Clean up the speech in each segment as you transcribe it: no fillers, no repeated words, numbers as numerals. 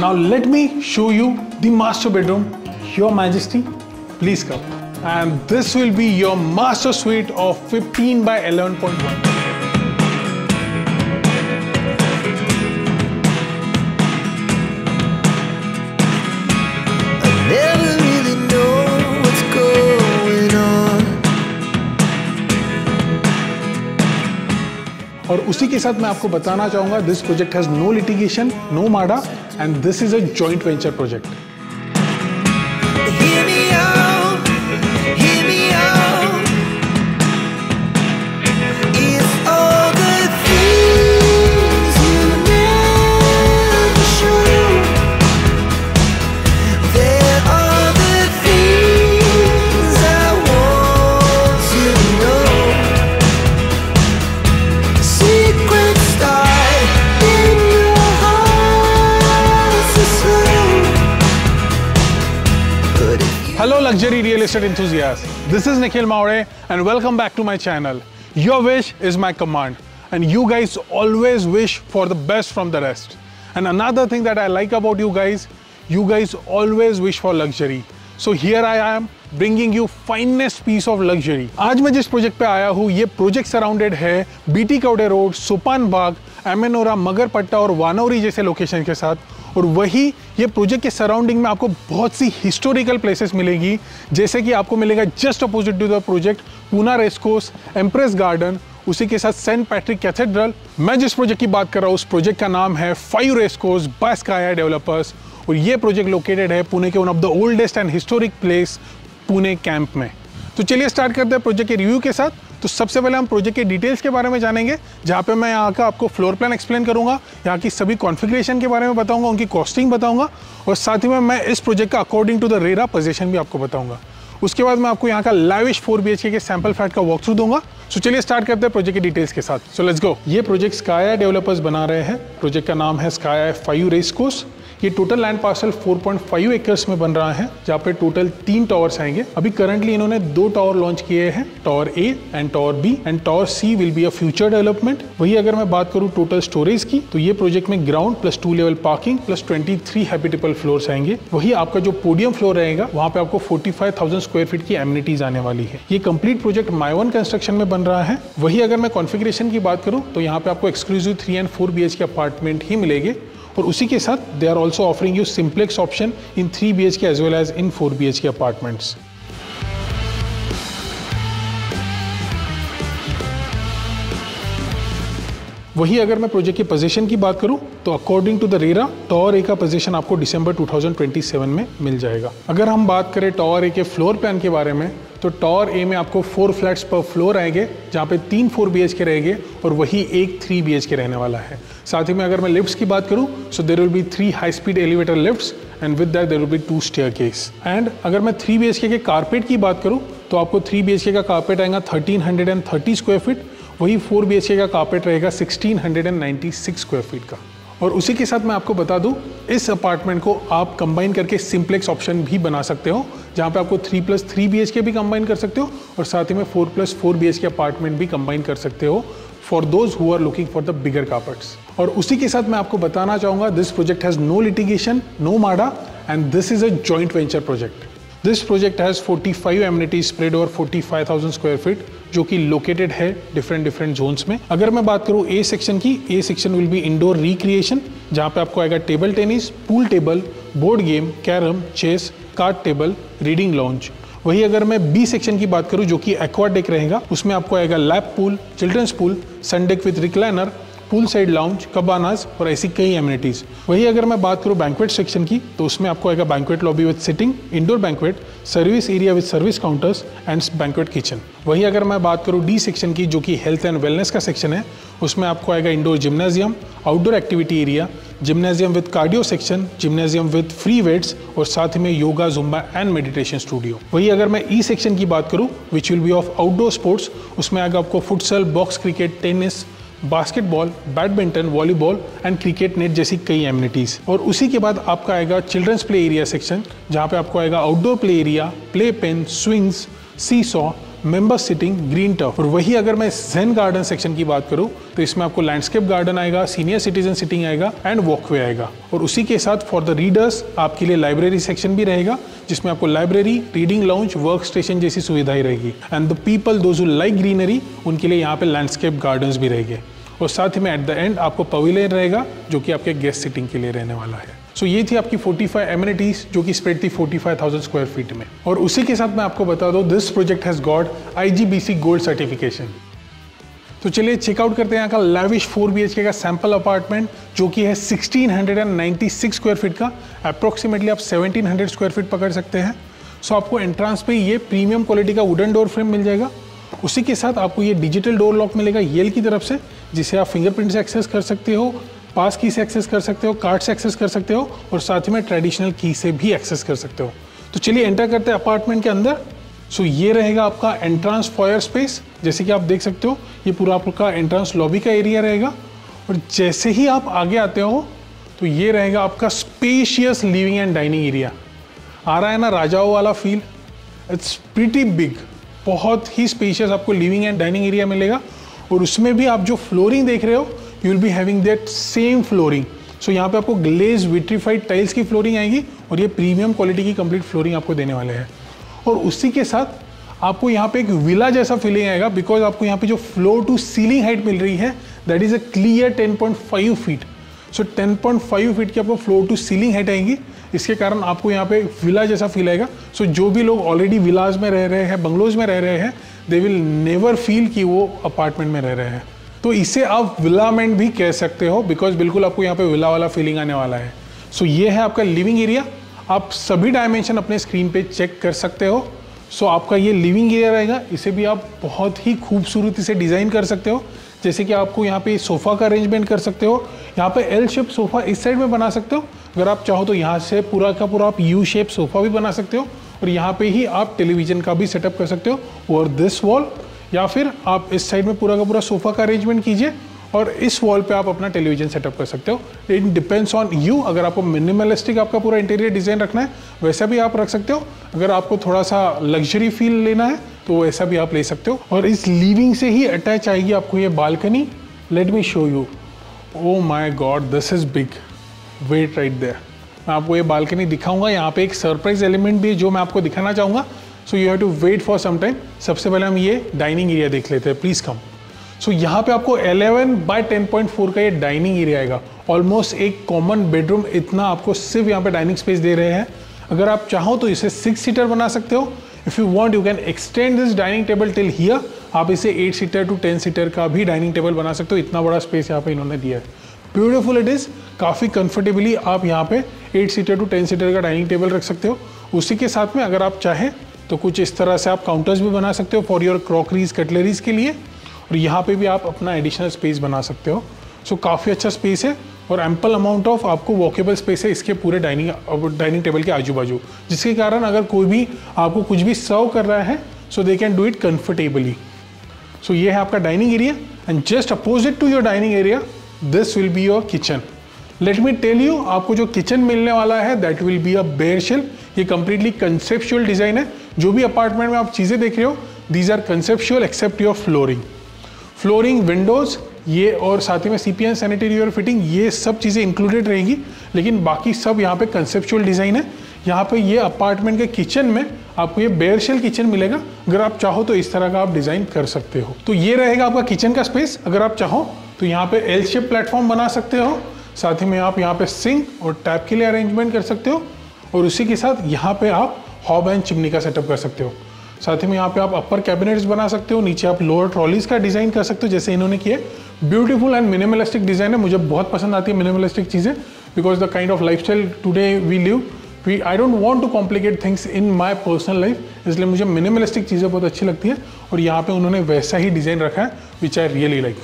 Now let me show you the master bedroom. Your Majesty, please come. And this will be your master suite of 15 by 11.1. और उसी के साथ मैं आपको बताना चाहूंगा this project has no litigation, no MHADA and this is a joint venture project. Hello luxury real estate enthusiasts, this is Nikhil Maure and welcome back to my channel. Your wish is my command and you guys always wish for the best from the rest. And another thing that I like about you guys always wish for luxury. So here I am bringing you finest piece of luxury. आज मैं जिस project पे आया हूँ ये project surrounded है BT कौडे road, सुपान बाग, एमेनोरा, मगरपट्टा और वानौरी जैसे लोकेशन के साथ। और वही ये प्रोजेक्ट के सराउंडिंग में आपको बहुत सी हिस्टोरिकल प्लेसेस मिलेगी, जैसे कि आपको मिलेगा just opposite to the project Poona Race Course, Empress Garden, उसी के साथ सेंट पैट्रिक कैथेड्रल। मैं जिस प्रोजेक्ट की बात कर रहा हूँ उस प्रोजेक्ट का नाम है 5 Race Course by Sky Developers और ये प्रोजेक्ट लोकेटेड है पुणे के one of the oldest and historic place Pune camp में। तो चलिए स्टार्ट करते हैं प्रोजेक्ट के रिव्यू के साथ। तो सबसे पहले हम प्रोजेक्ट के डिटेल्स के बारे में जानेंगे, जहाँ पे मैं यहाँ का आपको फ्लोर प्लान एक्सप्लेन करूँगा, यहाँ की सभी कॉन्फ़िगरेशन के बारे में बताऊँगा, उनकी कॉस्टिंग बताऊँगा और साथ ही में मैं इस प्रोजेक्ट का according to the RERA position भी आपको बताऊँगा। उसके बाद मैं आपको यहाँ का लाविश 4 BHK के सैंपल फ्लैट का वॉक थ्रू दूंगा। सो चलिए स्टार्ट करते हैं प्रोजेक्ट के डिटेल्स के साथ। So let's go. ये प्रोजेक्ट स्काई डेवलपर्स बना रहे हैं। प्रोजेक्ट का नाम है स्काई 5 रेस कोर्स। ये टोटल लैंड पार्सल 4.5 एकर्स में बन रहा है, जहाँ पे टोटल 3 टावर्स आएंगे। अभी करंटली इन्होंने 2 टावर लॉन्च किए हैं, tower A and tower B and tower C will be a future development. वही अगर मैं बात करूँ टोटल स्टोरेज की तो ये प्रोजेक्ट में ground plus 2 level parking plus 23 habitable floors आएंगे। वही आपका जो पोडियम फ्लोर रहेगा वहाँ पे आपको 45,000 स्क्वायर फीट की एमिनिटीज आने वाली है। ये कंप्लीट प्रोजेक्ट माय1 कंस्ट्रक्शन में बन रहा है। वही अगर मैं कॉन्फ़िगरेशन की बात करूँ तो यहाँ पे आपको एक्सक्लूसिव 3 एंड 4 BHK अपार्टमेंट ही मिलेंगे और उसी के साथ they are also offering you simplex option in 3 BHK as well as in 4 BHK apartments. वही अगर मैं प्रोजेक्ट की पोजीशन की बात करूं तो according to the RERA tower A का पोजीशन आपको दिसंबर 2027 में मिल जाएगा। अगर हम बात करें टावर A के फ्लोर प्लान के बारे में तो टावर A में आपको 4 फ्लैट्स पर फ्लोर आएंगे, जहाँ पे 3 4 BHK रहेंगे और वही एक 3 BHK रहने वाला है। साथ ही में अगर मैं लिफ्ट्स की बात करूँ so there will be 3 high speed elevator lifts and with that there will be 2 staircase. And अगर मैं 3 BHK के कारपेट की बात करूँ तो आपको 3 BHK का कारपेट आएगा 1330 स्क्वायर फीट, वही 4 BHK का कारपेट रहेगा 1696 स्क्वायर फीट का। और उसी के साथ मैं आपको बता दूं इस अपार्टमेंट को आप कंबाइन करके सिंप्लेक्स ऑप्शन भी बना सकते हो, जहां पे आपको 3+3 BHK भी कंबाइन कर सकते हो और साथ ही में 4+4 BHK अपार्टमेंट भी कंबाइन कर सकते हो for those who are looking for the bigger carpets. और उसी के साथ मैं आपको बताना चाहूँगा this project has no litigation, no MHADA and this is a joint venture project. This project has 45 amenities spread over 45,000 square feet जो कि लोकेटेड है डिफरेंट जोन्स में। अगर मैं बात करूँ ए सेक्शन की, A section will be indoor recreation, जहाँ पे आपको आएगा table tennis, pool table, board game, carrom, chess, card table, reading lounge. वही अगर मैं बी सेक्शन की बात करूँ जो कि एक्वा डेक रहेगा, उसमें आपको आएगा lap pool, children's pool, sun deck with recliner, pool side lounge, cabanas और ऐसी कई एमिनिटीज। वही अगर मैं बात करूँ बैंक्वेट सेक्शन की तो उसमें आपको आएगा banquet lobby with sitting, indoor banquet, service area with service counters and banquet kitchen. वही अगर मैं बात करूँ डी सेक्शन की जो कि हेल्थ एंड वेलनेस का सेक्शन है, उसमें आपको आएगा indoor gymnasium, outdoor activity area, gymnasium with cardio section, gymnasium with free weights और साथ ही में yoga, Zumba and meditation studio. वही अगर मैं ई सेक्शन की बात करूँ which will be of outdoor sports, उसमें आएगा आपको futsal, box cricket, tennis, basketball, badminton, volleyball and cricket net जैसी कई एमिनिटीज। और उसी के बाद आपका आएगा चिल्ड्रंस प्ले एरिया सेक्शन, जहाँ पे आपको आएगा outdoor play area, playpen, swings, seesaw, member sitting, green turf. और वही अगर मैं ज़ेन गार्डन सेक्शन की बात करूँ तो इसमें आपको लैंडस्केप गार्डन आएगा, सीनियर सिटीजन सिटिंग आएगा एंड वॉकवे आएगा। और उसी के साथ फॉर द रीडर्स आपके लिए लाइब्रेरी सेक्शन भी रहेगा, जिसमें आपको library, reading lounge, work station जैसी सुविधाएं रहेगी। And the people those who like greenery, उनके लिए यहाँ पे लैंडस्केप गार्डन्स भी रहेंगे। और साथ ही में एट द एंड आपको पवेलियन रहेगा जो कि आपके गेस्ट सिटिंग के लिए रहने वाला है। सो ये थी आपकी 45 एमिनिटीज जो कि स्प्रेड थी 45,000 स्क्वायर फीट में। और उसी के साथ मैं आपको बता दूं, this project has got IGBC gold certification. तो चलिए चेकआउट करते हैं यहाँ का लैविश 4 BHK का सैंपल अपार्टमेंट जो कि है 1696 स्क्वायर फीट का। अप्रोक्सीमेटली आप 1700 स्क्वायर फीट पकड़ सकते हैं। सो आपको एंट्रांस पे ये प्रीमियम क्वालिटी का वुडन डोर फ्रेम मिल जाएगा। उसी के साथ आपको ये डिजिटल डोर लॉक मिलेगा येल की तरफ से, जिसे आप फिंगरप्रिंट से एक्सेस कर सकते हो, पास की से एक्सेस कर सकते हो, कार्ड से एक्सेस कर सकते हो और साथ ही में ट्रेडिशनल की से भी एक्सेस कर सकते हो। तो चलिए एंटर करते हैं अपार्टमेंट के अंदर। सो ये रहेगा आपका एंट्रांस फॉयर स्पेस। जैसे कि आप देख सकते हो ये पूरा आपका एंट्रांस लॉबी का एरिया रहेगा। और जैसे ही आप आगे आते हो तो ये रहेगा आपका spacious living and dining area. आ रहा है ना राजाओं वाला फील। इट्स प्रीटी बिग, बहुत ही स्पेशियस आपको लिविंग एंड डाइनिंग एरिया मिलेगा। और उसमें भी आप जो फ्लोरिंग देख रहे हो, you will be having that same flooring. So यहाँ पे आपको ग्लेज विट्रीफाइड टाइल्स की फ्लोरिंग आएगी और ये प्रीमियम क्वालिटी की कंप्लीट फ्लोरिंग आपको देने वाले हैं। और उसी के साथ आपको यहाँ पे एक विला जैसा फीलिंग आएगा, बिकॉज आपको यहाँ पे जो फ्लोर टू सीलिंग हाइट मिल रही है that is a clear 10.5 feet. So 10.5 feet की आपको फ्लोर टू सीलिंग हाइट आएंगी। इसके कारण आपको यहाँ पे विला जैसा फील आएगा। सो जो भी लोग ऑलरेडी विलाज में रह रहे हैं, बंगलोज में रह रहे हैं, दे विल नेवर फील कि वो अपार्टमेंट में रह रहे हैं। तो इसे आप विलामेंट भी कह सकते हो, बिकॉज बिल्कुल आपको यहाँ पे विला वाला फीलिंग आने वाला है। सो ये है आपका लिविंग एरिया। आप सभी डायमेंशन अपने स्क्रीन पे चेक कर सकते हो। सो आपका ये लिविंग एरिया रहेगा, इसे भी आप बहुत ही खूबसूरती से डिज़ाइन कर सकते हो। जैसे कि आपको यहाँ पे सोफ़ा का अरेंजमेंट कर सकते हो। यहाँ पे एल शेप सोफ़ा इस साइड में बना सकते हो। अगर आप चाहो तो यहाँ से पूरा का पूरा आप यू शेप सोफ़ा भी बना सकते हो और यहाँ पे ही आप टेलीविज़न का भी सेटअप कर सकते हो और दिस वॉल, या फिर आप इस साइड में पूरा का पूरा सोफ़ा का अरेंजमेंट कीजिए और इस वॉल पे आप अपना टेलीविज़न सेटअप कर सकते हो। It depends on you. अगर आपको मिनिमलिस्टिक आपका पूरा इंटीरियर डिज़ाइन रखना है वैसा भी आप रख सकते हो। अगर आपको थोड़ा सा लग्जरी फील लेना है तो वैसा भी आप ले सकते हो। और इस लिविंग से ही अटैच आएगी आपको ये balcony. Let me show you. Oh my God, this is big. Wait right there. मैं आपको ये बालकनी दिखाऊंगा। यहाँ पे एक सरप्राइज एलिमेंट भी है जो मैं आपको दिखाना चाहूँगा। So you have to wait for some time. सबसे पहले हम ये डाइनिंग एरिया देख लेते हैं। प्लीज़ कम। सो यहाँ पे आपको 11 बाय 10.4 का ये डाइनिंग एरिया आएगा। ऑलमोस्ट एक कॉमन बेडरूम इतना आपको सिर्फ यहाँ पे डाइनिंग स्पेस दे रहे हैं। अगर आप चाहो तो इसे 6 सीटर बना सकते हो। If you want you can extend this dining table till here. आप इसे 8 सीटर टू 10 सीटर का भी डाइनिंग टेबल बना सकते हो। इतना बड़ा स्पेस यहाँ पे इन्होंने दिया है। Beautiful it is. काफ़ी कंफर्टेबली आप यहाँ पे 8 सीटर टू 10 सीटर का डाइनिंग टेबल रख सकते हो। उसी के साथ में अगर आप चाहें तो कुछ इस तरह से आप काउंटर्स भी बना सकते हो फॉर योर क्रॉकरीज, कटलरीज के लिए। और यहाँ पे भी आप अपना एडिशनल स्पेस बना सकते हो। सो काफ़ी अच्छा स्पेस है और एम्पल अमाउंट ऑफ आपको वॉकेबल स्पेस है इसके पूरे डाइनिंग टेबल के आजू बाजू, जिसके कारण अगर कोई भी आपको कुछ भी सर्व कर रहा है so they can do it comfortably. So ये है आपका dining area and just opposite to your dining area this will be your kitchen. Let me tell you, आपको जो किचन मिलने वाला है that will be a bare shell. ये completely conceptual design है। जो भी अपार्टमेंट में आप चीज़ें देख रहे हो these are conceptual except your flooring, windows ये और साथ ही में CPN सैनिटरी और फिटिंग ये सब चीज़ें इंक्लूडेड रहेंगी। लेकिन बाकी सब यहाँ पे कंसेप्चुअल डिज़ाइन है। यहाँ पे ये अपार्टमेंट के किचन में आपको ये बेयर शेल किचन मिलेगा। अगर आप चाहो तो इस तरह का आप डिज़ाइन कर सकते हो। तो ये रहेगा आपका किचन का स्पेस। अगर आप चाहो तो यहाँ पे एल शेप प्लेटफॉर्म बना सकते हो। साथ ही में आप यहाँ पे सिंक और टैप के लिए अरेंजमेंट कर सकते हो और उसी के साथ यहाँ पे आप हॉब एंड चिमनी का सेटअप कर सकते हो। साथ ही में यहाँ पे आप अपर कैबिनेट्स बना सकते हो। नीचे आप लोअर ट्रॉलीज का डिज़ाइन कर सकते हो जैसे इन्होंने किया। ब्यूटीफुल एंड मिनिमलिस्टिक डिज़ाइन है। मुझे बहुत पसंद आती है मिनिमलिस्टिक चीज़ें, because the kind of lifestyle today we live, I don't want to complicate things in my personal life. इसलिए मुझे मिनिमलिस्टिक चीज़ें बहुत अच्छी लगती है और यहाँ पे उन्होंने वैसा ही डिज़ाइन रखा है विच आई रियली लाइक।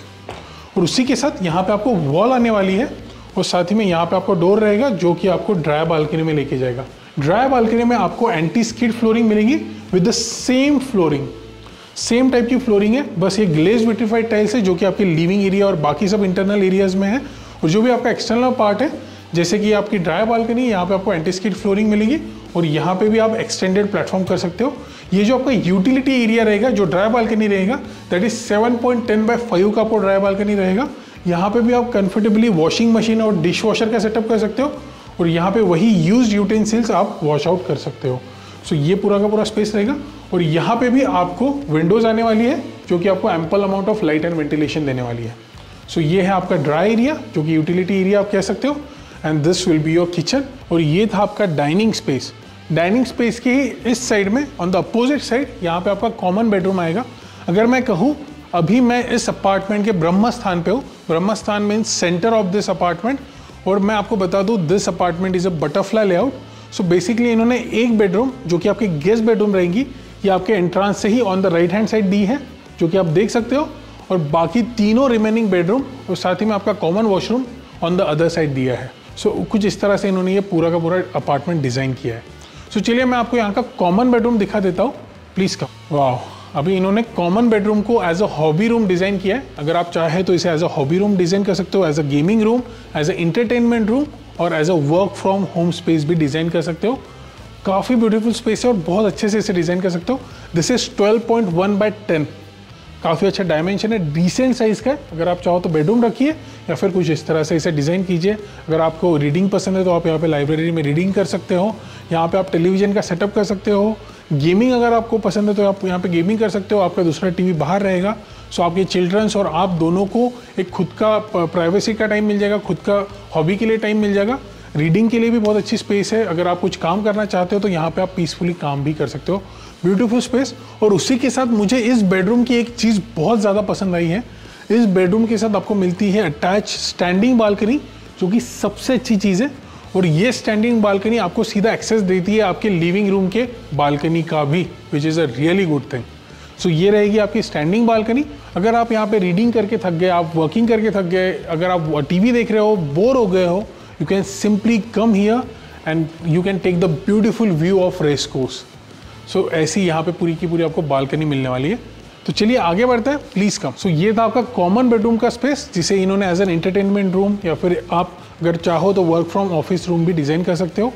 और उसी के साथ यहाँ पे आपको वॉल आने वाली है और साथ ही में यहाँ पे आपको डोर रहेगा जो कि आपको ड्राई बालकनी में लेके जाएगा। ड्राई बालकनी में आपको एंटी स्किड फ्लोरिंग मिलेगी with the same flooring, same type की फ्लोरिंग है। बस ये ग्लेज विट्रीफाइड टाइल्स है जो कि आपके लिविंग एरिया और बाकी सब इंटरनल एरियाज में है। और जो भी आपका एक्सटर्नल पार्ट है जैसे कि आपकी ड्राई बालकनी, यहाँ पे आपको एंटी स्किड फ्लोरिंग मिलेगी और यहाँ पे भी आप एक्सटेंडेड प्लेटफॉर्म कर सकते हो। ये जो आपका यूटिलिटी एरिया रहेगा, जो ड्राई बालकनी रहेगा, दैट इज 7.10/5 का आपको ड्राई बालकनी रहेगा। यहाँ पे भी आप कंफर्टेबली वॉशिंग मशीन और डिश वॉशर का सेटअप कर सकते हो और यहाँ पे वही यूज्ड यूटेंसिल्स आप वॉश आउट कर सकते हो। सो ये पूरा का पूरा स्पेस रहेगा और यहाँ पे भी आपको विंडोज आने वाली है जो कि आपको ample amount of light and ventilation देने वाली है। सो ये है आपका ड्राई एरिया जो कि यूटिलिटी एरिया आप कह सकते हो, and this will be your kitchen. और ये था आपका डाइनिंग स्पेस। डाइनिंग स्पेस के इस साइड में ऑन द अपोजिट साइड यहाँ पे आपका कॉमन बेडरूम आएगा। अगर मैं कहूँ अभी मैं इस अपार्टमेंट के ब्रह्म स्थान पे हूँ, ब्रह्म स्थान means centre of this apartment, और मैं आपको बता दूँ this apartment is a butterfly layout. So basically इन्होंने एक बेडरूम जो कि आपकी गेस्ट बेडरूम रहेगी ये आपके एंट्रांस से ही on the right hand side दी है जो कि आप देख सकते हो, और बाकी तीनों रिमेनिंग बेडरूम और साथ ही में आपका common washroom on the other side दिया है। सो कुछ इस तरह से इन्होंने ये पूरा का पूरा अपार्टमेंट डिज़ाइन किया है। सो चलिए मैं आपको यहाँ का कॉमन बेडरूम दिखा देता हूँ, प्लीज़ कम। वाह, अभी इन्होंने कॉमन बेडरूम को as a hobby room design किया है। अगर आप चाहे तो इसे as a hobby room design कर सकते हो, as a gaming room, as a entertainment room और as a work from home space भी डिज़ाइन कर सकते हो। काफ़ी ब्यूटीफुल स्पेस है और बहुत अच्छे से इसे डिज़ाइन कर सकते हो। दिस इज 12.1/10, काफ़ी अच्छा डायमेंशन है, डिसेंट साइज़ का है। अगर आप चाहो तो बेडरूम रखिए या फिर कुछ इस तरह से इसे डिज़ाइन कीजिए। अगर आपको रीडिंग पसंद है तो आप यहाँ पे लाइब्रेरी में रीडिंग कर सकते हो। यहाँ पे आप टेलीविज़न का सेटअप कर सकते हो। गेमिंग अगर आपको पसंद है तो आप यहाँ पे गेमिंग कर सकते हो। आपका दूसरा टीवी बाहर रहेगा, सो आपके चिल्ड्रंस और आप दोनों को एक खुद का प्राइवेसी का टाइम मिल जाएगा, खुद का हॉबी के लिए टाइम मिल जाएगा। रीडिंग के लिए भी बहुत अच्छी स्पेस है। अगर आप कुछ काम करना चाहते हो तो यहाँ पे आप पीसफुली काम भी कर सकते हो। Beautiful space. और उसी के साथ मुझे इस बेडरूम की एक चीज़ बहुत ज़्यादा पसंद आई है। इस बेडरूम के साथ आपको मिलती है अटैच स्टैंडिंग बालकनी, जो कि सबसे अच्छी चीज़ है। और ये स्टैंडिंग बालकनी आपको सीधा एक्सेस देती है आपके लिविंग रूम के बालकनी का भी, which is a really good thing. So ये रहेगी आपकी स्टैंडिंग बालकनी। अगर आप यहाँ पे रीडिंग करके थक गए, आप वर्किंग करके थक गए, अगर आप टीवी देख रहे हो, बोर हो गए हो, you can simply come here and you can take the beautiful view of race course. So ऐसी यहाँ पे पूरी की पूरी आपको बालकनी मिलने वाली है। तो चलिए आगे बढ़ते हैं, प्लीज़ कम। सो ये था आपका कॉमन बेडरूम का स्पेस जिसे इन्होंने एज एन एंटरटेनमेंट रूम या फिर आप अगर चाहो तो वर्क फ्रॉम ऑफिस रूम भी डिज़ाइन कर सकते हो।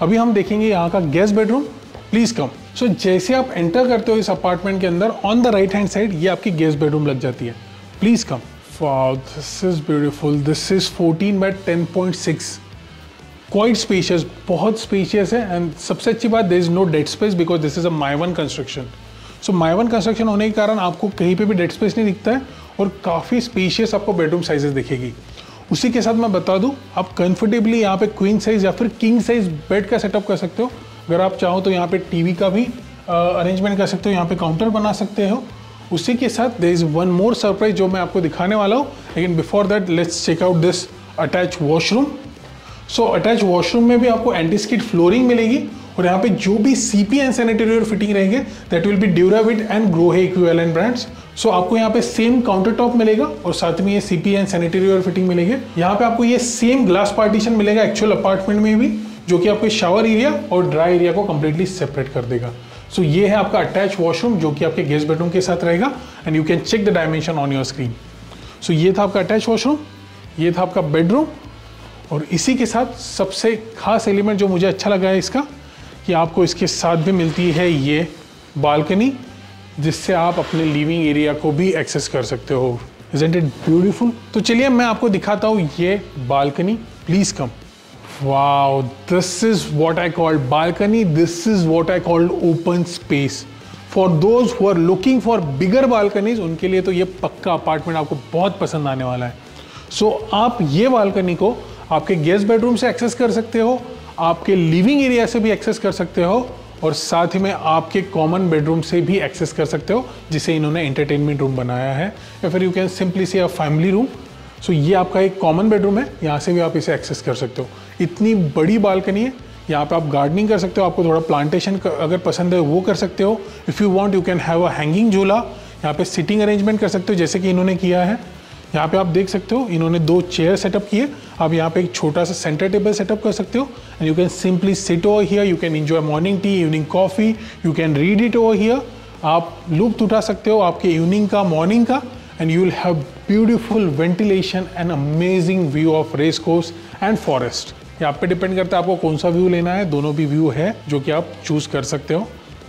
अभी हम देखेंगे यहाँ का गेस्ट बेडरूम, प्लीज़ कम। सो जैसे आप एंटर करते हो इस अपार्टमेंट के अंदर, on the right hand side ये आपकी गेस्ट बेडरूम लग जाती है, please come. Wow, this is beautiful. This is 14/10.6. Quite spacious, बहुत spacious है। एंड सबसे अच्छी बात, there is no dead space because this is a My1 construction. So My1 construction होने के कारण आपको कहीं पे भी डेड स्पेस नहीं दिखता है और काफ़ी स्पेशियस आपको बेडरूम साइजेस दिखेगी। उसी के साथ मैं बता दूं, आप कंफर्टेबली यहाँ पे क्वीन साइज या फिर किंग साइज बेड का सेटअप कर सकते हो। अगर आप चाहो तो यहाँ पे टीवी का भी अरेंजमेंट कर सकते हो, यहाँ पे काउंटर बना सकते हो। उसी के साथ there is one more surprise जो मैं आपको दिखाने वाला हूँ, लेकिन before that let's check out this attach washroom. So attach washroom में भी आपको एंटी स्किड फ्लोरिंग मिलेगी और यहाँ पे जो भी सीपी एंड सैनिटरी फिटिंग रहेंगे that will be Duravit and Grohe equivalent brands. So आपको यहाँ पे सेम काउंटर टॉप मिलेगा और साथ में ये सीपी एंड सैनिटरी फिटिंग मिलेंगे। यहाँ पे आपको ये सेम ग्लास पार्टीशन मिलेगा एक्चुअल अपार्टमेंट में भी, जो कि आपके शावर एरिया और ड्राई एरिया को कंप्लीटली सेपरेट कर देगा। सो ये है आपका अटैच वॉशरूम जो कि आपके गेस्ट बेडरूम के साथ रहेगा and you can check the dimension on your screen. So ये था आपका अटैच वॉशरूम, ये था आपका बेडरूम। और इसी के साथ सबसे खास एलिमेंट जो मुझे अच्छा लगा है इसका, कि आपको इसके साथ भी मिलती है ये बालकनी, जिससे आप अपने लिविंग एरिया को भी एक्सेस कर सकते हो। Isn't it beautiful? तो चलिए मैं आपको दिखाता हूँ ये balcony, please come. Wow, this is what I call balcony. This is what I call open space. For those who are looking for bigger balconies, उनके लिए तो ये पक्का अपार्टमेंट आपको बहुत पसंद आने वाला है। So आप ये बालकनी को आपके गेस्ट बेडरूम से एक्सेस कर सकते हो, आपके लिविंग एरिया से भी एक्सेस कर सकते हो और साथ ही में आपके कॉमन बेडरूम से भी एक्सेस कर सकते हो, जिसे इन्होंने एंटरटेनमेंट रूम बनाया है या फिर यू कैन सिंपली से अ फैमिली रूम। सो ये आपका एक कॉमन बेडरूम है, यहाँ से भी आप इसे एक्सेस कर सकते हो। इतनी बड़ी बालकनी है, यहाँ पे आप गार्डनिंग कर सकते हो, आपको थोड़ा प्लांटेशन अगर पसंद है वो कर सकते हो। If you want you can have a hanging झूला, यहाँ पे सिटिंग अरेंजमेंट कर सकते हो जैसे कि इन्होंने किया है। यहाँ पे आप देख सकते हो इन्होंने 2 चेयर सेटअप किए। आप यहाँ पे एक छोटा सा सेंटर टेबल सेटअप कर सकते हो and you can simply sit over here, you can enjoy morning tea, evening coffee, you can read it over here. आप लुत्फ उठा सकते हो आपके इवनिंग का, मॉर्निंग का, and you will have beautiful ventilation and amazing view of race course and forest। ये आप पे डिपेंड करता है आपको कौन सा व्यू लेना है, दोनों भी व्यू है जो कि आप चूज कर सकते हो।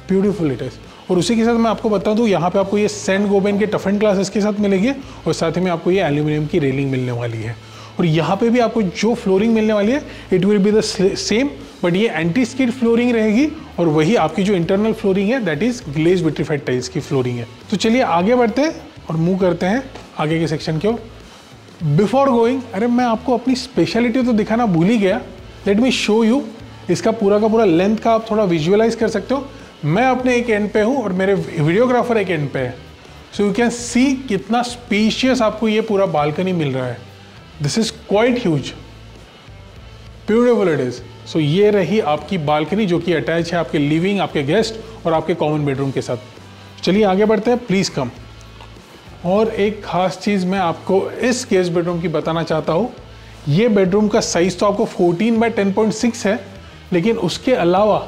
Beautiful it is. और उसी के साथ मैं आपको बता दूं, यहाँ पे आपको ये सेंट गोबेन के टफन ग्लासेस के साथ मिलेंगे और साथ ही में आपको ये एल्यूमिनियम की रेलिंग मिलने वाली है। और यहाँ पे भी आपको जो फ्लोरिंग मिलने वाली है it will be the same, but ये एंटी स्किड फ्लोरिंग रहेगी और वही आपकी जो इंटरनल फ्लोरिंग है that is glaze vitrified tiles की फ्लोरिंग है। तो चलिए आगे बढ़ते हैं और मूव करते हैं आगे के सेक्शन की ओर। बिफोर गोइंग, अरे मैं आपको अपनी स्पेशलिटी तो दिखाना भूल ही गया। Late me show you. इसका पूरा का पूरा लेंथ का आप थोड़ा विजुअलाइज कर सकते हो। मैं अपने एक एंड पे हूँ और मेरे वीडियोग्राफर एक एंड पे है। सो यू कैन सी कितना स्पेशियस आपको ये पूरा बालकनी मिल रहा है। This is quite huge, beautiful it is. So ये रही आपकी बालकनी जो कि अटैच है आपके लिविंग, आपके गेस्ट और आपके कॉमन बेडरूम के साथ। चलिए आगे बढ़ते हैं, प्लीज़ कम। और एक खास चीज़ मैं आपको इस गेस्ट बेडरूम की बताना चाहता हूँ। ये बेडरूम का साइज़ तो आपको 14 बाय 10.6 है, लेकिन उसके अलावा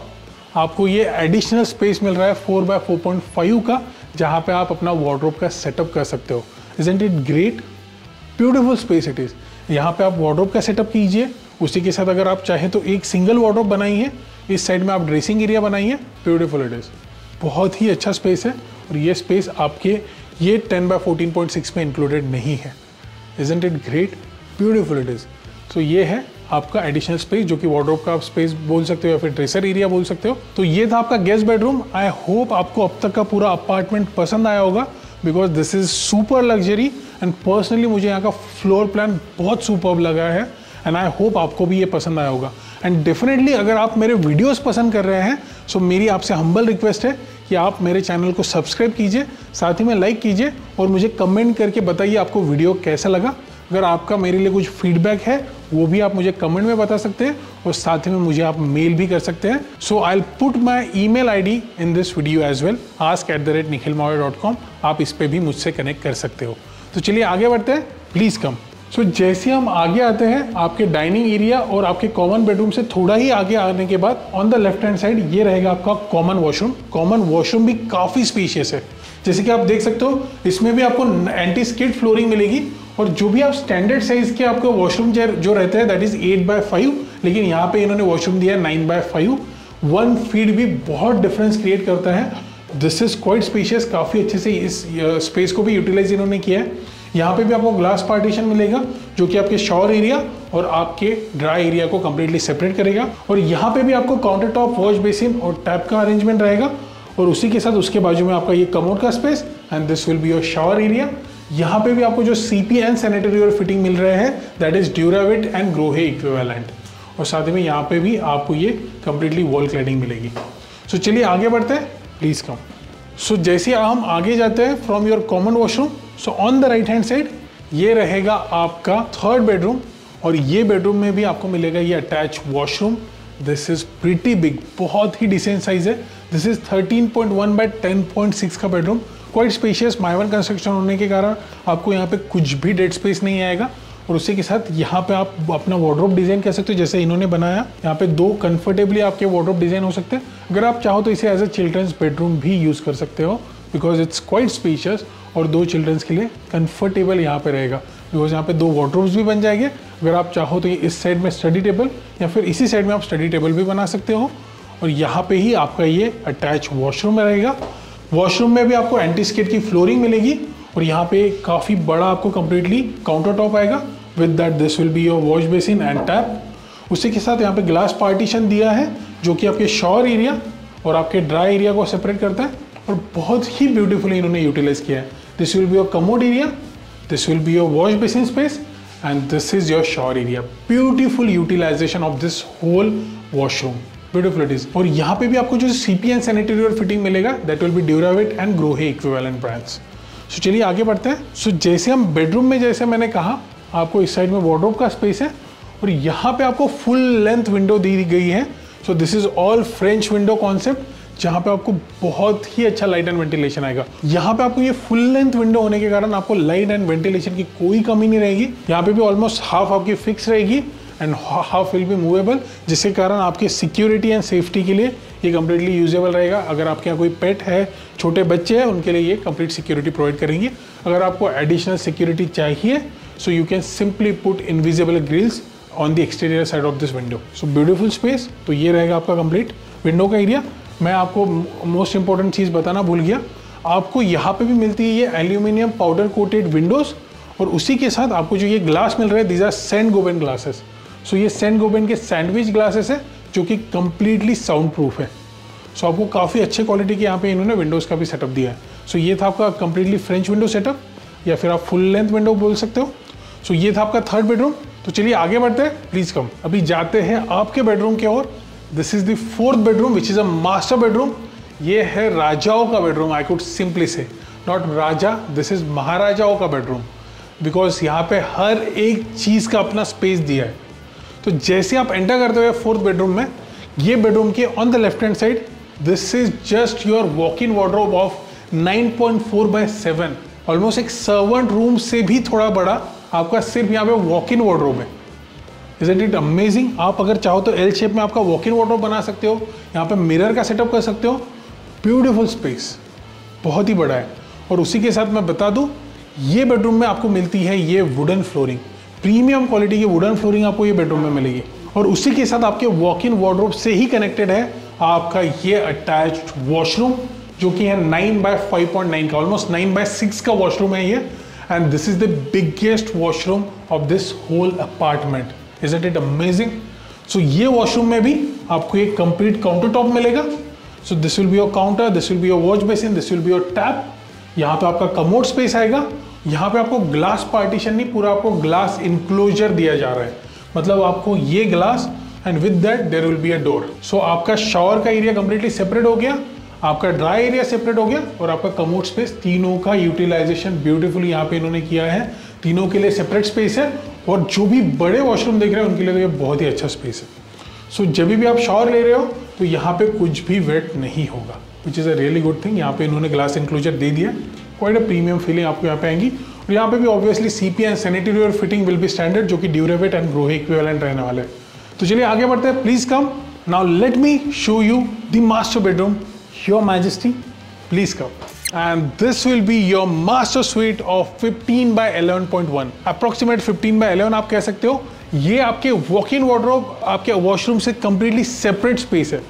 आपको ये एडिशनल स्पेस मिल रहा है 4 बाय 4.5 का, जहाँ पे आप अपना वार्डरोब का सेटअप कर सकते हो। Isn't it great? Beautiful space it is. यहाँ पे आप वार्डरोब का सेटअप कीजिए, उसी के साथ अगर आप चाहें तो एक सिंगल वार्डरोब बनाइए, इस साइड में आप ड्रेसिंग एरिया बनाइए। ब्यूटीफुल इट इज़, बहुत ही अच्छा स्पेस है। और ये स्पेस आपके ये 10 बाय 14.6 में इंक्लूडेड नहीं है। Isn't it great? Beautiful it is. So ये है आपका एडिशनल स्पेस जो कि वार्डरोब का आप स्पेस बोल सकते हो या फिर ड्रेसर एरिया बोल सकते हो। तो ये था आपका गेस्ट बेडरूम। आई होप आपको अब तक का पूरा अपार्टमेंट पसंद आया होगा, because this is super luxury and personally मुझे यहाँ का फ्लोर प्लान बहुत सुपर्ब लगा है एंड आई होप आपको भी ये पसंद आया होगा। एंड डेफिनेटली अगर आप मेरे वीडियोस पसंद कर रहे हैं सो मेरी आपसे हम्बल रिक्वेस्ट है कि आप मेरे चैनल को सब्सक्राइब कीजिए, साथ ही में लाइक कीजिए और मुझे कमेंट करके बताइए आपको वीडियो कैसा लगा। अगर आपका मेरे लिए कुछ फीडबैक है वो भी आप मुझे कमेंट में बता सकते हैं और साथ ही में मुझे आप मेल भी कर सकते हैं। So I will put my email ID in this video as well, ask@nikhilmaurya.com। आप इस पे भी मुझसे कनेक्ट कर सकते हो। तो चलिए आगे बढ़ते हैं, प्लीज़ कम। सो जैसे हम आगे आते हैं आपके डाइनिंग एरिया और आपके कॉमन बेडरूम से थोड़ा ही आगे आने के बाद on the left hand side ये रहेगा आपका कॉमन वॉशरूम। कॉमन वॉशरूम भी काफ़ी स्पेशियस है, जैसे कि आप देख सकते हो इसमें भी आपको एंटी स्किड फ्लोरिंग मिलेगी और जो भी आप स्टैंडर्ड साइज के आपको वॉशरूम जो रहते हैं दैट इज 8 बाय 5, लेकिन यहाँ पे इन्होंने वॉशरूम दिया है 9 बाय 5। 1 फीट भी बहुत डिफरेंस क्रिएट करता है। दिस इज क्वाइट स्पेशियस, काफ़ी अच्छे से इस स्पेस को भी यूटिलाइज इन्होंने किया है। यहाँ पे भी आपको ग्लास पार्टीशन मिलेगा जो कि आपके शॉवर एरिया और आपके ड्राई एरिया को कंप्लीटली सेपरेट करेगा। और यहाँ पे भी आपको काउंटर टॉप, वॉश बेसिन और टैप का अरेंजमेंट रहेगा और उसी के साथ उसके बाजू में आपका ये कमोड का space and this will be your shower area. यहाँ पे भी आपको जो सीपी एंड सैनिटरी और फिटिंग मिल रहे हैं that is Duravit and Grohe equivalent. और साथ ही में यहाँ पे भी आपको ये कंप्लीटली वॉल क्लैडिंग मिलेगी। सो चलिए आगे बढ़ते हैं, प्लीज़ कम। सो जैसे हम आगे जाते हैं from your common washroom, so on the right hand side ये रहेगा आपका थर्ड बेडरूम और ये बेडरूम में भी आपको मिलेगा ये attach washroom. This is pretty big, बहुत ही डिसेंट साइज है। दिस इज 13.1 बाय 10.6 का बेडरूम, क्वाइट स्पेशियस। माइवन कंस्ट्रक्शन होने के कारण आपको यहाँ पे कुछ भी डेड स्पेस नहीं आएगा। और उसी के साथ यहाँ पे आप अपना वार्डरोब डिजाइन कर सकते हो जैसे इन्होंने बनाया। यहाँ पे 2 कंफर्टेबली आपके वार्डरोब डिजाइन हो सकते हैं। अगर आप चाहो तो इसे एज अ चिल्ड्रंस बेडरूम भी यूज कर सकते हो बिकॉज इट्स क्वाइट स्पेशियस और 2 चिल्ड्रंस के लिए कंफर्टेबल यहाँ पे रहेगा बिकॉज यहाँ पे 2 वार्डरोब्स भी बन जाएंगे। अगर आप चाहो तो ये इस साइड में स्टडी टेबल या फिर इसी साइड में आप स्टडी टेबल भी बना सकते हो। और यहाँ पे ही आपका ये अटैच वॉशरूम रहेगा। वॉशरूम में भी आपको एंटी स्किड की फ्लोरिंग मिलेगी और यहाँ पे काफ़ी बड़ा आपको कंप्लीटली काउंटर टॉप आएगा। With that this will be your wash basin and tap. उसी के साथ यहाँ पे ग्लास पार्टीशन दिया है जो कि आपके शॉवर एरिया और आपके ड्राई एरिया को सेपरेट करता है और बहुत ही ब्यूटीफुली इन्होंने यूटिलाइज किया है। This will be your commode area, this will be your wash basin space and this is your shower area. Beautiful utilisation of this whole washroom, beautiful it is. और यहाँ पे भी आपको जो सीपी एंड सैनिटरी और fitting मिलेगा that will be Duravit and Grohe equivalent brands. So चलिए आगे बढ़ते हैं। सो जैसे हम बेडरूम में, जैसे मैंने कहा आपको इस साइड में वार्डरोब का स्पेस है और यहाँ पे आपको फुल लेंथ विंडो दी गई है। So this is all French window concept जहाँ पे आपको बहुत ही अच्छा लाइट एंड वेंटिलेशन आएगा। यहाँ पे आपको ये फुल लेंथ विंडो होने के कारण आपको लाइट एंड वेंटिलेशन की कोई कमी नहीं रहेगी। यहाँ पे भी ऑलमोस्ट हाफ आपकी फिक्स रहेगी and half will be movable, जिसके कारण आपके सिक्योरिटी एंड सेफ्टी के लिए ये कम्प्लीटली यूजेबल रहेगा। अगर आपके यहाँ कोई पेट है, छोटे बच्चे हैं, उनके लिए ये कंप्लीट सिक्योरिटी प्रोवाइड करेंगे। अगर आपको एडिशनल सिक्योरिटी चाहिए so you can simply put invisible grills on the exterior side of this window. So beautiful space. तो ये रहेगा आपका कंप्लीट विंडो का एरिया। मैं आपको मोस्ट इंपॉर्टेंट चीज़ बताना भूल गया, आपको यहाँ पे भी मिलती है ये एल्यूमिनियम पाउडर कोटेड विंडोज़, और उसी के साथ आपको जो ये ग्लास मिल रहा है, these are Saint Gobain glasses. So ये सेंट गोबेन के सैंडविच ग्लासेस है जो कि कम्प्लीटली साउंड प्रूफ है। सो आपको काफ़ी अच्छे क्वालिटी के यहाँ पे इन्होंने विंडोज़ का भी सेटअप दिया है। सो ये था आपका कम्प्लीटली फ्रेंच विंडो सेटअप, या फिर आप फुल लेंथ विंडो बोल सकते हो। सो ये था आपका थर्ड बेडरूम। तो चलिए आगे बढ़ते हैं, प्लीज़ कम। अभी जाते हैं आपके बेडरूम की ओर। This is the fourth bedroom which is a master bedroom. ये है राजाओं का bedroom, I could simply say, not raja, this is महाराजाओं का बेडरूम, बिकॉज यहाँ पे हर एक चीज़ का अपना स्पेस दिया है। तो जैसे आप एंटर करते हुए फोर्थ बेडरूम में, ये बेडरूम के on the left hand side, this is just your walk in wardrobe of 9.4/7, almost एक सर्वेंट रूम से भी थोड़ा बड़ा आपका सिर्फ यहाँ पे वॉक इन वार्डरोब है। Isn't it amazing? आप अगर चाहो तो एल शेप में आपका वॉक इन वार्डरोब बना सकते हो, यहाँ पे मिरर का सेटअप कर सकते हो। ब्यूटीफुल स्पेस, बहुत ही बड़ा है। और उसी के साथ मैं बता दूँ, ये बेडरूम में आपको मिलती है ये वुडन फ्लोरिंग, प्रीमियम क्वालिटी की वुडन फ्लोरिंग आपको ये बेडरूम में मिलेगी। और उसी के साथ आपके वॉक इन वार्डरोब से ही कनेक्टेड है आपका ये अटैच्ड वॉशरूम, जो कि है 9/5.9 का, ऑलमोस्ट 9/6 का वॉशरूम है ये। And this is the biggest washroom of this whole apartment. Isn't it amazing? So ये वॉशरूम में भी आपको एक कंप्लीट काउंटर टॉप मिलेगा। So this will be your counter, this will be your wash basin, this will be your tap. यहाँ पे आपका commode space आएगा। यहाँ पे आपको ग्लास पार्टीशन नहीं, पूरा आपको ग्लास इंक्लोजर दिया जा रहा है, मतलब आपको ये glass and with that there will be a door. So आपका शावर का एरिया कंप्लीटली सेपरेट हो गया, आपका ड्राई एरिया सेपरेट हो गया, और आपका कमोड स्पेस, तीनों का यूटिलाइजेशन ब्यूटीफुली यहाँ पे इन्होंने किया है। तीनों के लिए सेपरेट स्पेस है, और जो भी बड़े वॉशरूम देख रहे हैं उनके लिए तो ये बहुत ही अच्छा स्पेस है। सो जब भी आप शावर ले रहे हो तो यहाँ पे कुछ भी वेट नहीं होगा, विच is a really good thing. यहाँ पे इन्होंने ग्लास इंक्लोजर दे दिया, क्वाइट अ प्रीमियम फीलिंग आपको यहाँ पे आएंगी। और यहाँ पे भी obviously CP and sanitary ware fitting will be standard, जो कि ड्यूरेवेट एंड ग्रोहे इक्विवेलेंट रहने वाले हैं। तो चलिए आगे बढ़ते हैं, please come. Now let me show you the master bedroom, your majesty, please come. And this will be your master suite of 15/11.1, approximate 15/11 आप कह सकते हो। ये आपके वॉक इन वार्डरोब आपके वॉशरूम से कंप्लीटली सेपरेट स्पेस है।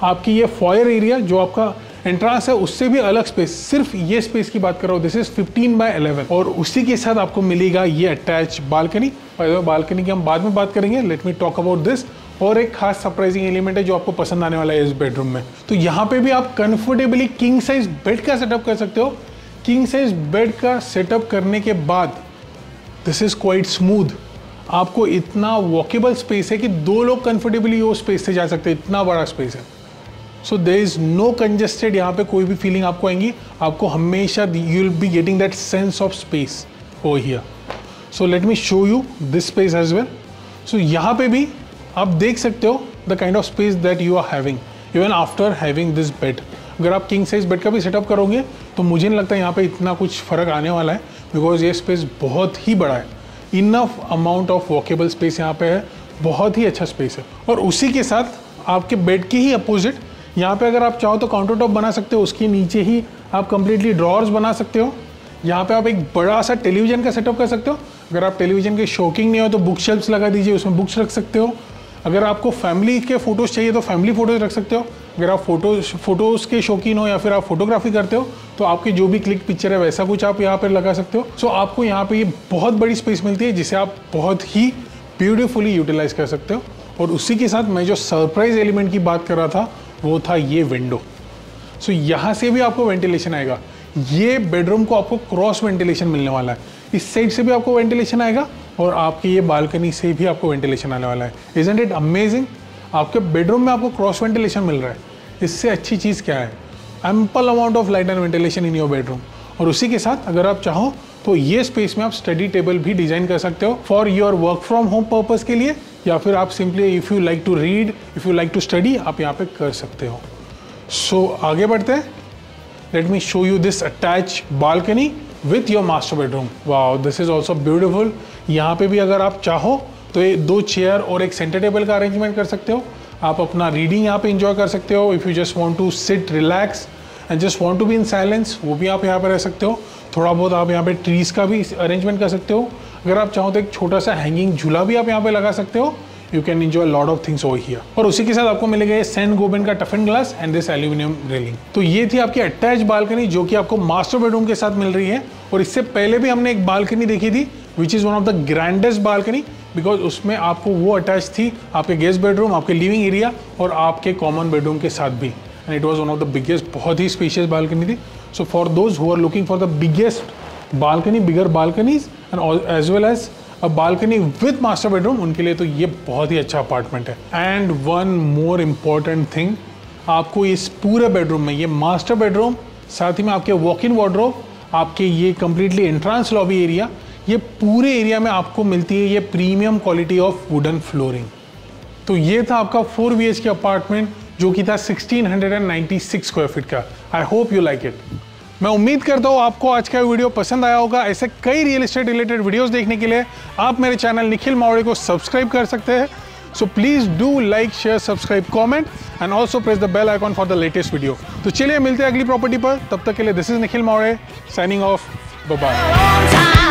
आपकी ये फॉयर एरिया जो आपका एंट्रांस है उससे भी अलग स्पेस, सिर्फ ये स्पेस की बात कर रहा हूँ। दिस इज 15/11, और उसी के साथ आपको मिलेगा ये अटैच बालकनी। बालकनी की हम बाद में बात करेंगे, let me talk about this. और एक खास सरप्राइजिंग एलिमेंट है जो आपको पसंद आने वाला है इस बेडरूम में। तो यहाँ पे भी आप कंफर्टेबली किंग साइज बेड का सेटअप कर सकते हो। किंग साइज बेड का सेटअप करने के बाद दिस इज क्वाइट स्मूथ, आपको इतना वॉकेबल स्पेस है कि दो लोग कंफर्टेबली वो स्पेस से जा सकते हैं, इतना बड़ा स्पेस है। So there is no congested, यहाँ पे कोई भी फीलिंग आपको आएंगी, आपको हमेशा you will be getting that sense of space over here. So let me show you this space as well. So यहाँ पे भी आप देख सकते हो the kind of space that you are having even after having this bed. अगर आप king size bed का भी सेटअप करोगे तो मुझे नहीं लगता यहाँ पे इतना कुछ फ़र्क आने वाला है, बिकॉज ये स्पेस बहुत ही बड़ा है। Enough amount of walkable space यहाँ पे है, बहुत ही अच्छा स्पेस है। और उसी के साथ आपके बेड के ही अपोजिट यहाँ पे अगर आप चाहो तो काउंटर टॉप बना सकते हो, उसके नीचे ही आप कंप्लीटली ड्रॉर्स बना सकते हो। यहाँ पे आप एक बड़ा सा टेलीविजन का सेटअप कर सकते हो। अगर आप टेलीविजन के शौकीन नहीं हो तो बुक शेल्फ्स लगा दीजिए, उसमें बुक्स रख सकते हो। अगर आपको फैमिली के फ़ोटोज़ चाहिए तो फैमिली फ़ोटोज़ रख सकते हो। अगर आप फ़ोटोज़ के शौकीन हो या फिर आप फोटोग्राफी करते हो तो आपकी जो भी क्लिक पिक्चर है वैसा कुछ आप यहाँ पर लगा सकते हो। सो आपको यहाँ पे ये बहुत बड़ी स्पेस मिलती है जिसे आप बहुत ही ब्यूटीफुली यूटिलाइज कर सकते हो। और उसी के साथ मैं जो सरप्राइज एलिमेंट की बात कर रहा था वो था ये विंडो। सो यहाँ से भी आपको वेंटिलेशन आएगा। ये बेडरूम को आपको क्रॉस वेंटिलेशन मिलने वाला है, इस साइड से भी आपको वेंटिलेशन आएगा और आपकी ये बालकनी से भी आपको वेंटिलेशन आने वाला है। Isn't it amazing? आपके बेडरूम में आपको क्रॉस वेंटिलेशन मिल रहा है, इससे अच्छी चीज़ क्या है? Ample amount of light and ventilation in your bedroom. और उसी के साथ अगर आप चाहो तो ये स्पेस में आप स्टडी टेबल भी डिज़ाइन कर सकते हो for your work from home purpose के लिए, या फिर आप simply if you like to read, if you like to study, आप यहाँ पे कर सकते हो। सो आगे बढ़ते हैं। Late me show you this attach balcony with your master bedroom. Wow, this is also beautiful. यहाँ पे भी अगर आप चाहो तो ये 2 चेयर और एक सेंटर टेबल का अरेंजमेंट कर सकते हो। आप अपना रीडिंग यहाँ पे इंजॉय कर सकते हो। If you just want to sit relax and just want to be in silence, वो भी आप यहाँ पे रह सकते हो। थोड़ा बहुत आप यहाँ पे ट्रीज़ का भी अरेंजमेंट कर सकते हो। अगर आप चाहो तो एक छोटा सा हैंगिंग झूला भी आप यहाँ पे लगा सकते हो। You can enjoy lot of things over here. और उसी के साथ आपको मिलेगा ये सेंट गोबेन का tough and glass and this aluminium railing. तो ये थी आपकी अटैच बालकनी जो कि आपको मास्टर बेडरूम के साथ मिल रही है। और इससे पहले भी हमने एक बालकनी देखी थी which is one of the grandest balcony, because उसमें आपको वो अटैच थी आपके गेस्ट बेडरूम, आपके लिविंग एरिया और आपके कॉमन बेडरूम के साथ भी। And it was one of the biggest, बहुत ही स्पेशियस बालकनी थी। So for those who are looking for the biggest balcony, bigger balconies and as well as a balcony with master bedroom, उनके लिए तो ये बहुत ही अच्छा अपार्टमेंट है। And one more important thing, आपको इस पूरे बेडरूम में ये मास्टर बेडरूम, साथ ही में आपके वॉक इन वार्डरोब, आपके ये कंप्लीटली एंट्रांस लॉबी एरिया, ये पूरे एरिया में आपको मिलती है ये premium quality of wooden flooring. तो ये था आपका 4 BHK अपार्टमेंट जो कि था 1696 स्क्वायर फीट का। I hope you like it. मैं उम्मीद करता हूँ आपको आज का वीडियो पसंद आया होगा। ऐसे कई रियल एस्टेट रिलेटेड वीडियोस देखने के लिए आप मेरे चैनल निखिल मावड़े को सब्सक्राइब कर सकते हैं। So please do like, share, subscribe, comment and also press the bell icon for the latest video. तो चलिए मिलते हैं अगली प्रॉपर्टी पर, तब तक के लिए this is Nikhil Mawde signing off, bye bye.